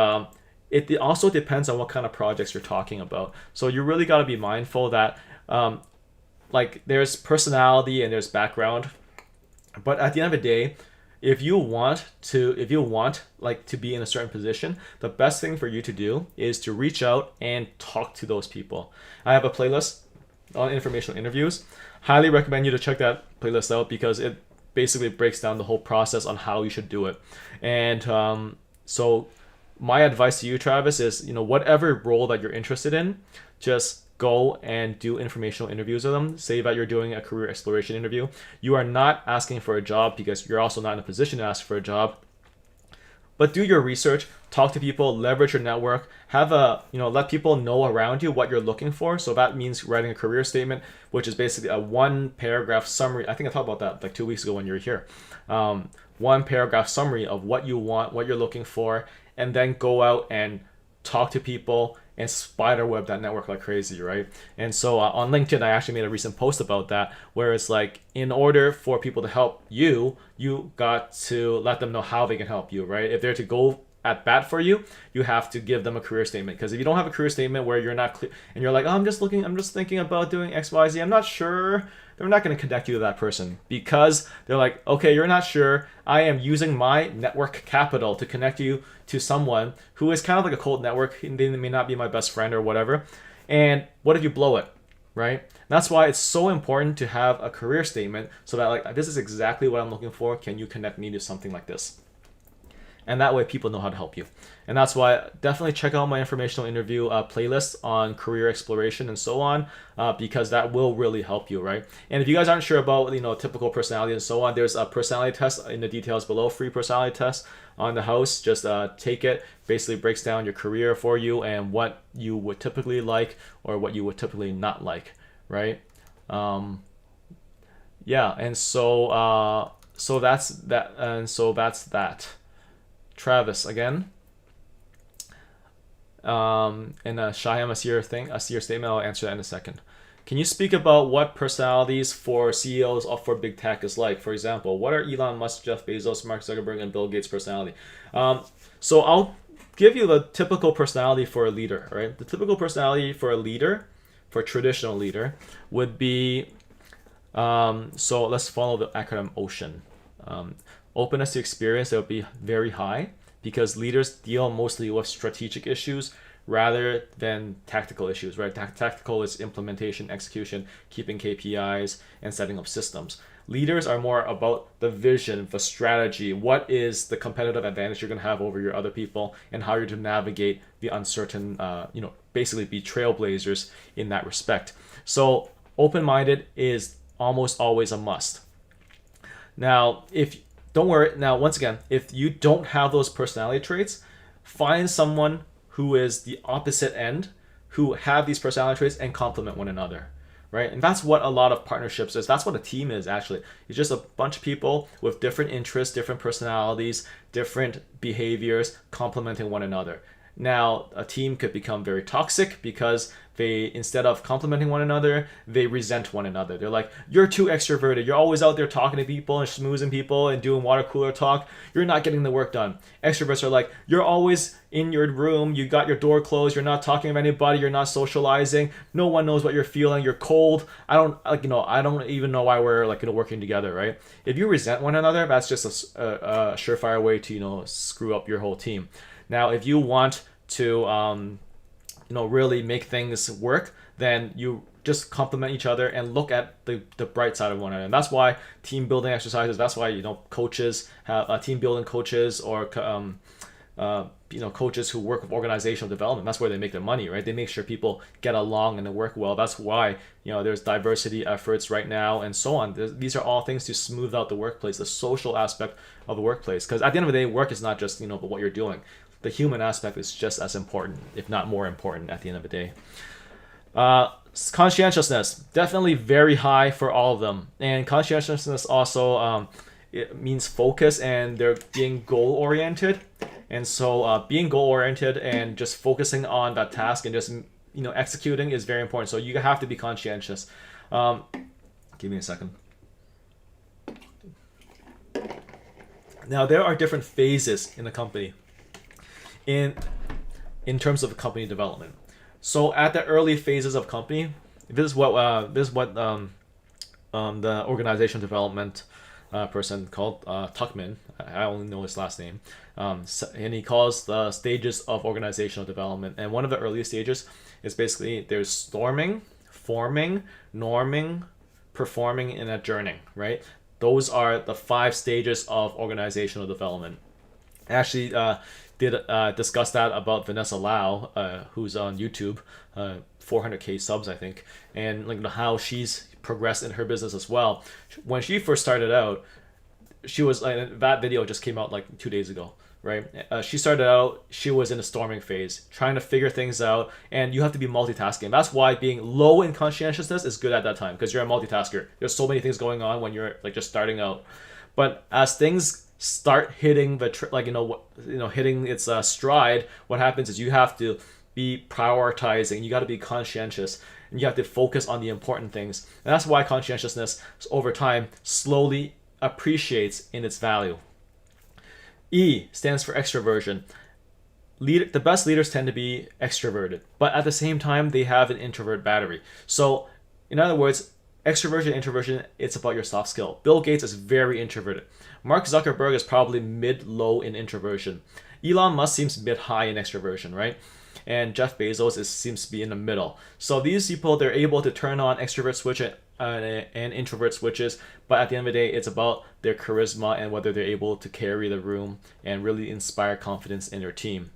it also depends on what kind of projects you're talking about. So you really got to be mindful that there's personality and there's background, but at the end of the day, if you want to be in a certain position, the best thing for you to do is to reach out and talk to those people. I have a playlist on informational interviews. Highly recommend you to check that playlist out, because it basically breaks down the whole process on how you should do it. And so my advice to you, Travis, is whatever role that you're interested in, just go and do informational interviews with them. Say that you're doing a career exploration interview. You are not asking for a job, because you're also not in a position to ask for a job. But do your research, talk to people, leverage your network, let people know around you what you're looking for. So that means writing a career statement, which is basically a 1-paragraph summary. I think I talked about that like 2 weeks ago when you were here. 1-paragraph summary of what you want, what you're looking for, and then go out and talk to people and spiderweb that network like crazy, right? And so on LinkedIn, I actually made a recent post about that, where it's like, in order for people to help you, you got to let them know how they can help you, right? If they're to go at bat for you, you have to give them a career statement. Because if you don't have a career statement where you're not clear, and you're like, oh, I'm just thinking about doing X, Y, Z, I'm not sure, they're not going to connect you to that person, because they're like, okay, you're not sure. I am using my network capital to connect you to someone who is kind of like a cold network. They may not be my best friend or whatever. And what if you blow it, right? That's why it's so important to have a career statement, so that this is exactly what I'm looking for. Can you connect me to something like this? And that way people know how to help you. And that's why definitely check out my informational interview playlist on career exploration and so on, because that will really help you, right? And if you guys aren't sure about typical personality and so on, there's a personality test in the details below, free personality test on the house. Just take it. Basically breaks down your career for you and what you would typically like or what you would typically not like, right? Yeah, and so that's that, and so that's that. Travis again. And Shyam, I see your statement. I'll answer that in a second. Can you speak about what personalities for CEOs for big tech is like? For example, what are Elon Musk, Jeff Bezos, Mark Zuckerberg, and Bill Gates' personality? So I'll give you the typical personality for a leader, right? The typical personality for a leader, for a traditional leader, would be, so let's follow the acronym OCEAN. Openness to experience, it would be very high because leaders deal mostly with strategic issues rather than tactical issues, right? Tactical is implementation, execution, keeping KPIs, and setting up systems. Leaders are more about the vision, the strategy, what is the competitive advantage you're going to have over your other people, and how you're to navigate the uncertain, basically be trailblazers in that respect. So open-minded is almost always a must. Now, if don't worry, now once again, if you don't have those personality traits, find someone who is the opposite end, who have these personality traits and complement one another, right? And that's what a lot of partnerships is. That's what a team is actually. It's just a bunch of people with different interests, different personalities, different behaviors complementing one another. Now, a team could become very toxic because they, instead of complimenting one another, they resent one another. They're like, you're too extroverted. You're always out there talking to people and schmoozing people and doing water cooler talk. You're not getting the work done. Extroverts are like, you're always in your room. You got your door closed. You're not talking to anybody. You're not socializing. No one knows what you're feeling. You're cold. I don't even know why we're working together, right? If you resent one another, that's just a surefire way to, screw up your whole team. Now, if you want to, really make things work, then you just complement each other and look at the bright side of one another. And that's why team building exercises, that's why, coaches have team building coaches or, coaches who work with organizational development. That's where they make their money, right? They make sure people get along and they work well. That's why, there's diversity efforts right now and so on. These are all things to smooth out the workplace, the social aspect of the workplace. Because at the end of the day, work is not just, but what you're doing. The human aspect is just as important, if not more important, at the end of the day. Conscientiousness, definitely very high for all of them. And conscientiousness also it means focus, and they're being goal-oriented. And so being goal-oriented and just focusing on that task and just executing is very important. So you have to be conscientious. Give me a second. Now, there are different phases in the company in terms of company development. So at the early phases of company, this is what the organization development person called Tuckman. I only know his last name, and he calls the stages of organizational development. And one of the earliest stages is basically there's storming, forming, norming, performing, and adjourning. Right? Those are the 5 stages of organizational development. Actually, did discuss that about Vanessa Lau, who's on YouTube, 400k subs, I think, and how she's progressed in her business as well. When she first started out, she was that video just came out 2 days ago, right? She started out, she was in a storming phase, trying to figure things out, and you have to be multitasking. That's why being low in conscientiousness is good at that time, because you're a multitasker. There's so many things going on when you're just starting out. But as things start hitting hitting its stride, what happens is you have to be prioritizing. You got to be conscientious, and you have to focus on the important things. And that's why conscientiousness over time slowly appreciates in its value. E stands for extroversion. The best leaders tend to be extroverted, but at the same time they have an introvert battery. So in other words, extroversion, introversion, it's about your soft skill. Bill Gates is very introverted. Mark Zuckerberg is probably mid-low in introversion. Elon Musk seems mid-high in extroversion, right? And Jeff Bezos seems to be in the middle. So these people, they're able to turn on extrovert switch and introvert switches, but at the end of the day, it's about their charisma and whether they're able to carry the room and really inspire confidence in their team.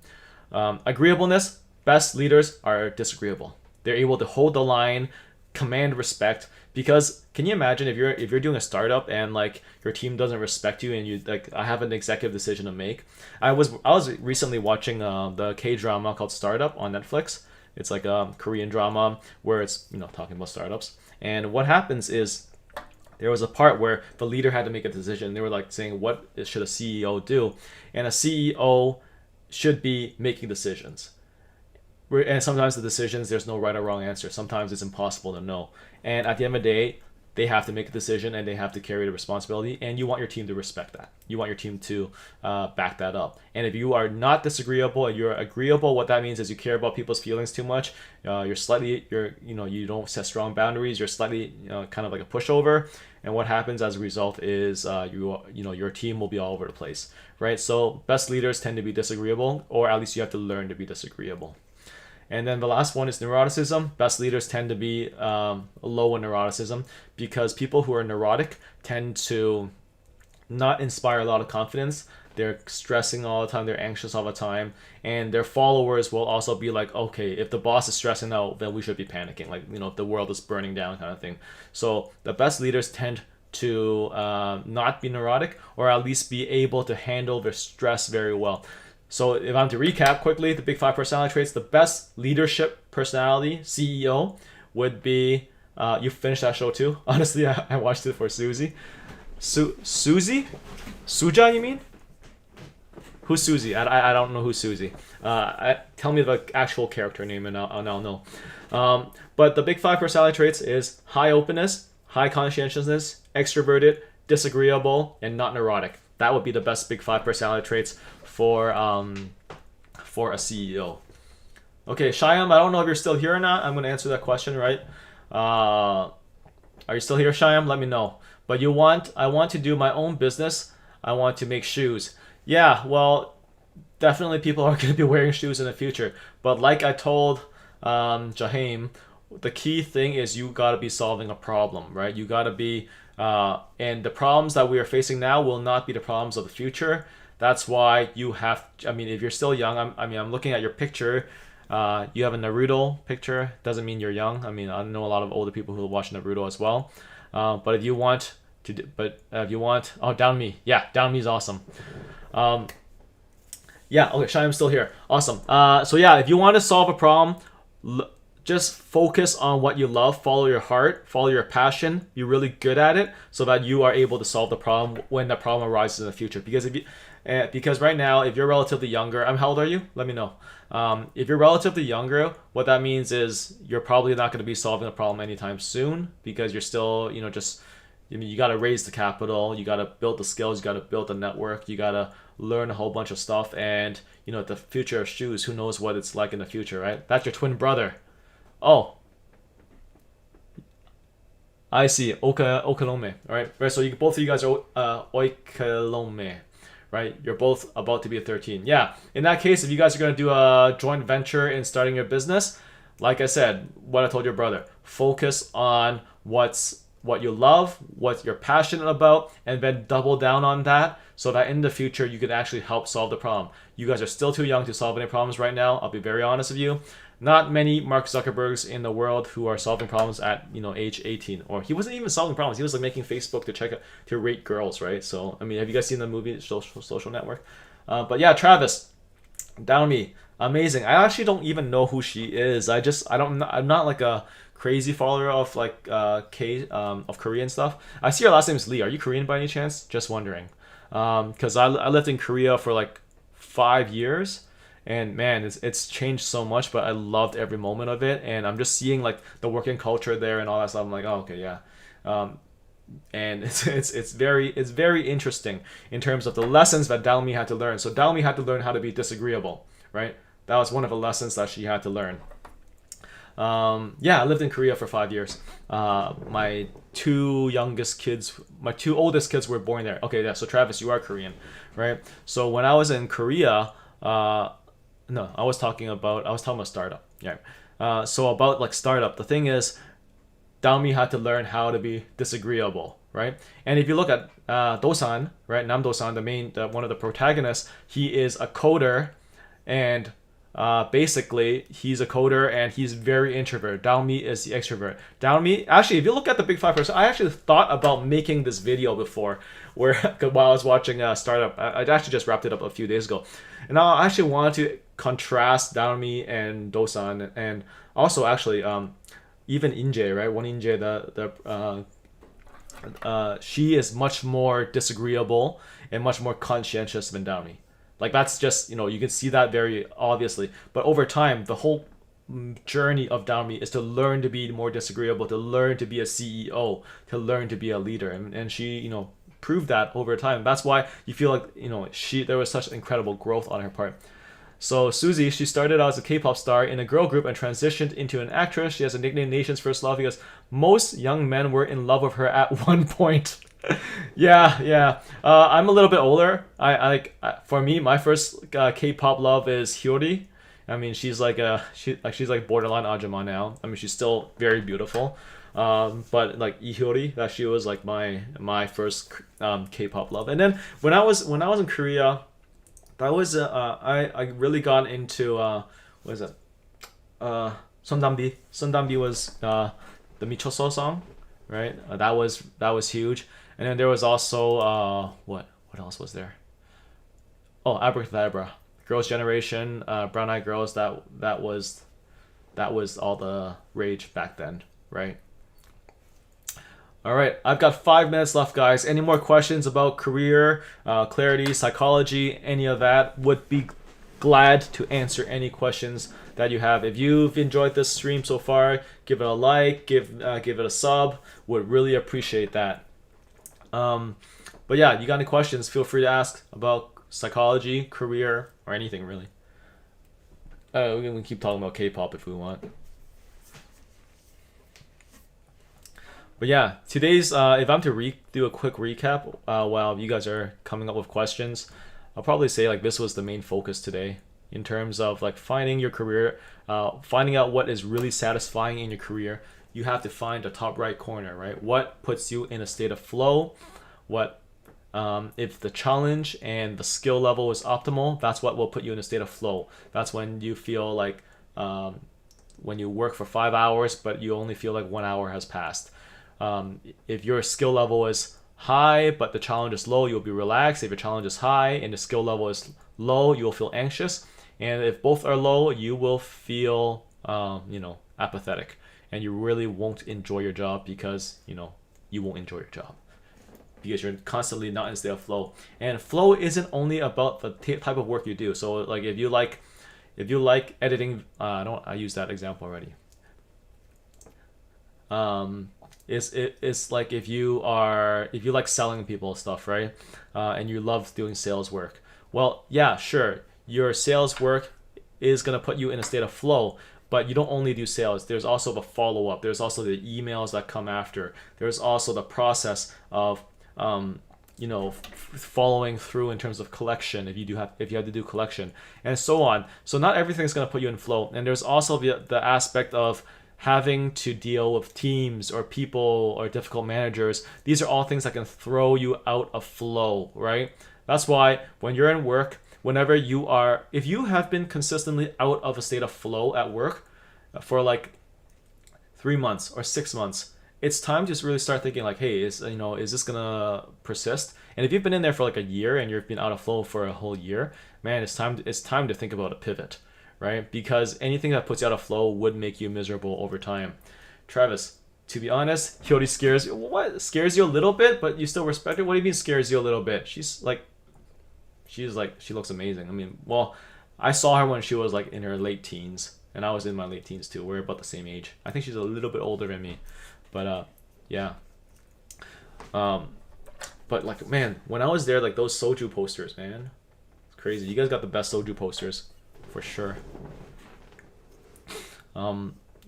Agreeableness, best leaders are disagreeable. They're able to hold the line, command respect. Because can you imagine if you're doing a startup and your team doesn't respect you and you I have an executive decision to make. I was recently watching the K-drama called Startup on Netflix. It's like a Korean drama where it's talking about startups. And what happens is there was a part where the leader had to make a decision. They were saying, what should a CEO do? And a CEO should be making decisions. And sometimes the decisions, there's no right or wrong answer. Sometimes it's impossible to know. And at the end of the day, they have to make a decision and they have to carry the responsibility, and you want your team to respect that. You want your team to back that up. And if you are not disagreeable and you're agreeable, what that means is you care about people's feelings too much. You don't set strong boundaries. You're slightly kind of like a pushover, and what happens as a result is your team will be all over the place, right? So best leaders tend to be disagreeable, or at least you have to learn to be disagreeable. And then the last one is neuroticism. Best leaders tend to be low in neuroticism, because people who are neurotic tend to not inspire a lot of confidence. They're stressing all the time. They're anxious all the time. And their followers will also be like, okay, if the boss is stressing out, then we should be panicking. Like, if the world is burning down kind of thing. So the best leaders tend to not be neurotic, or at least be able to handle their stress very well. So if I'm to recap quickly, the big 5 personality traits, the best leadership personality, CEO, would be, you finished that show too? Honestly, I watched it for Susie. Susie? Suja, you mean? Who's Susie? I don't know who's Susie. Tell me the actual character name and I'll know. But the big 5 personality traits is high openness, high conscientiousness, extroverted, disagreeable, and not neurotic. That would be the best big 5 personality traits for a CEO. Okay, Shyam, I don't know if you're still here or not. I'm going to answer that question, right? Are you still here, Shyam? Let me know. But I want to do my own business. I want to make shoes. Yeah, well, definitely people are going to be wearing shoes in the future. But like I told Jaheim, the key thing is you got to be solving a problem, right? You got to be, and the problems that we are facing now will not be the problems of the future. That's why you have, if you're still young, I'm looking at your picture. You have a Naruto picture. Doesn't mean you're young. I know a lot of older people who watch Naruto as well. But if you want, Down Me. Yeah, Down Me is awesome. Yeah, okay, Shyam's still here. Awesome. So yeah, if you want to solve a problem, just focus on what you love, follow your heart, follow your passion, be really good at it, so that you are able to solve the problem when the problem arises in the future. Because right now, if you're relatively younger, how old are you? Let me know. If you're relatively younger, what that means is you're probably not going to be solving a problem anytime soon, because you're still, you got to raise the capital, you got to build the skills, you got to build the network, you got to learn a whole bunch of stuff, and the future of shoes, who knows what it's like in the future, right? That's your twin brother. Oh, I see. Okalome. All right. Right. So both of you guys are Oikalome, right? You're both about to be 13. Yeah. In that case, if you guys are going to do a joint venture in starting your business, like I said, what I told your brother, focus on what you love, what you're passionate about, and then double down on that, so that in the future you can actually help solve the problem. You guys are still too young to solve any problems right now. I'll be very honest with you. Not many Mark Zuckerbergs in the world who are solving problems at age 18. Or he wasn't even solving problems. He was like making Facebook to rate girls, right? So have you guys seen the movie Social Network? But yeah, Travis, Down Me, amazing. I actually don't even know who she is. I'm not like a crazy follower of like of Korean stuff. I see her last name is Lee. Are you Korean by any chance? Just wondering. Because I lived in Korea for like 5 years. And man, it's changed so much, but I loved every moment of it. And I'm just seeing like the working culture there and all that stuff. I'm like, oh, okay, yeah. And it's very interesting in terms of the lessons that Dalmi had to learn. So Dalmi had to learn how to be disagreeable, right? That was one of the lessons that she had to learn. Yeah, I lived in Korea for 5 years. My two oldest kids were born there. Okay, yeah. So Travis, you are Korean, right? So when I was in Korea, no, I was talking about startup. Yeah. So about like startup, the thing is, Dalmi had to learn how to be disagreeable, right? And if you look at Dosan, right, Nam Dosan, one of the protagonists, he is a coder, and basically he's a coder and he's very introvert. Dalmi is the extrovert. Dalmi, actually, if you look at the big 5%, I actually thought about making this video before, where while I was watching startup, I actually just wrapped it up a few days ago, and I actually wanted to contrast Dalmi and Dosan, and also actually even Injae, right? One Injae, she is much more disagreeable and much more conscientious than Dalmi. Like that's just, you can see that very obviously. But over time, the whole journey of downbeat is to learn to be more disagreeable, to learn to be a CEO, to learn to be a leader, and she, proved that over time. That's why you feel like, there was such incredible growth on her part. So Suzy, she started out as a K-pop star in a girl group and transitioned into an actress. She has a nickname Nation's First Love because most young men were in love with her at one point. Yeah. I'm a little bit older. For me, my first K-pop love is Hyori. I mean, she's she's like borderline Ajumma now. I mean, she's still very beautiful. But like Ihyori, that she was like my first K-pop love. And then when I was in Korea, that was I really got into what is it? Sondambi. Sondambi was the Michoso song, right? That was huge. And then there was also what else was there? Oh, Abracadabra, Girls' Generation, Brown Eyed Girls. That was all the rage back then, right? All right, I've got 5 minutes left, guys. Any more questions about career, clarity, psychology, any of that? Would be glad to answer any questions that you have. If you've enjoyed this stream so far, give it a like, give it a sub. Would really appreciate that. But yeah, you got any questions? Feel free to ask about psychology, career, or anything really. We can keep talking about K-pop if we want. But yeah, today's if I'm to do a quick recap while you guys are coming up with questions, I'll probably say like this was the main focus today in terms of like finding your career, finding out what is really satisfying in your career. You have to find the top right corner, right? What puts you in a state of flow? What if the challenge and the skill level is optimal? That's what will put you in a state of flow. That's when you feel like when you work for 5 hours, but you only feel like 1 hour has passed. If your skill level is high but the challenge is low, you'll be relaxed. If your challenge is high and the skill level is low, you'll feel anxious. And if both are low, you will feel apathetic, and you really won't enjoy your job because you won't enjoy your job because you're constantly not in a state of flow. And flow isn't only about the type of work you do. So like if you like editing, I used that example already. It's like if you like selling people stuff, right? And you love doing sales work. Well, yeah, sure, your sales work is gonna put you in a state of flow, but you don't only do sales. There's also the follow up. There's also the emails that come after. There's also the process of following through in terms of collection if you have to do collection and so on. So not everything's gonna put you in flow. And there's also the aspect of having to deal with teams or people or difficult managers. These are all things that can throw you out of flow, right? That's why when you're in work, if you have been consistently out of a state of flow at work for like 3 months or 6 months, it's time to just really start thinking like, hey, is this gonna persist? And if you've been in there for like a year and you've been out of flow for a whole year, man, it's time to think about a pivot. Right? Because anything that puts you out of flow would make you miserable over time. Travis, to be honest, Hyori scares you. What? Scares you a little bit, but you still respect her? What do you mean scares you a little bit? She looks amazing. I mean, well, I saw her when she was like in her late teens, and I was in my late teens too. We're about the same age. I think she's a little bit older than me. But yeah. But like, man, when I was there, like those soju posters, man. It's crazy. You guys got the best soju posters. For sure.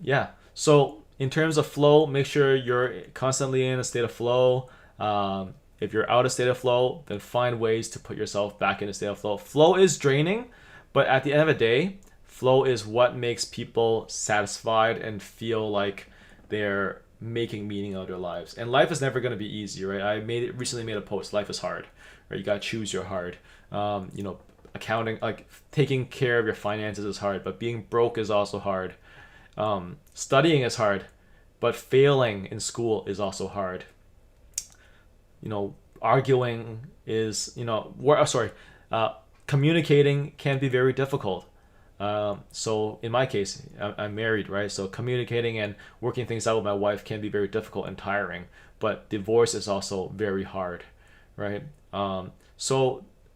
Yeah. So in terms of flow, make sure you're constantly in a state of flow. If you're out of state of flow, then find ways to put yourself back in a state of flow. Flow is draining, but at the end of the day, flow is what makes people satisfied and feel like they're making meaning out of their lives. And life is never going to be easy, right? I recently made a post. Life is hard, right? You got to choose your hard. Accounting, like taking care of your finances is hard, but being broke is also hard. Studying is hard, but failing in school is also hard. Arguing is, communicating can be very difficult. So in my case, I'm married, right? So communicating and working things out with my wife can be very difficult and tiring, but divorce is also very hard, right?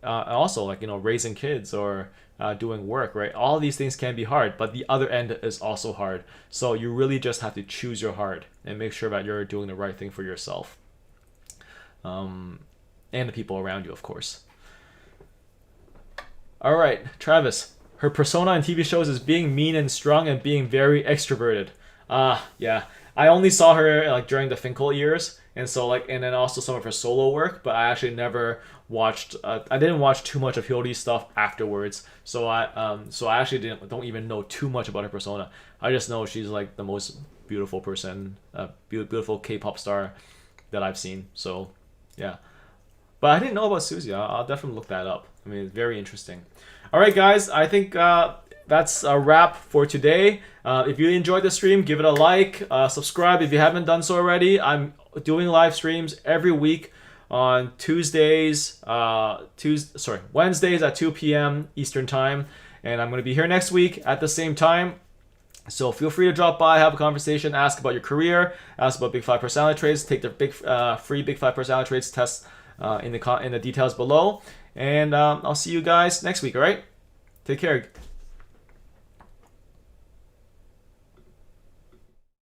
Also like, raising kids or doing work, right? All these things can be hard, but the other end is also hard. So you really just have to choose your hard and make sure that you're doing the right thing for yourself, and the people around you, of course. All right, Travis. Her persona in TV shows is being mean and strong and being very extroverted. Yeah. I only saw her like during the Finkel years, and so like, and then also some of her solo work. But I actually never watched. I didn't watch too much of Hyori's stuff afterwards. So I actually don't even know too much about her persona. I just know she's like the most beautiful person, beautiful K-pop star that I've seen. So, yeah. But I didn't know about Suzy. I'll definitely look that up. I mean, it's very interesting. All right, guys. I think that's a wrap for today. If you enjoyed the stream, give it a like. Subscribe if you haven't done so already. I'm doing live streams every week on Wednesdays at 2 p.m. Eastern Time. And I'm going to be here next week at the same time. So feel free to drop by, have a conversation, ask about your career, ask about Big 5 personality traits, take the free Big 5 personality traits test in the details below. And I'll see you guys next week, all right? Take care.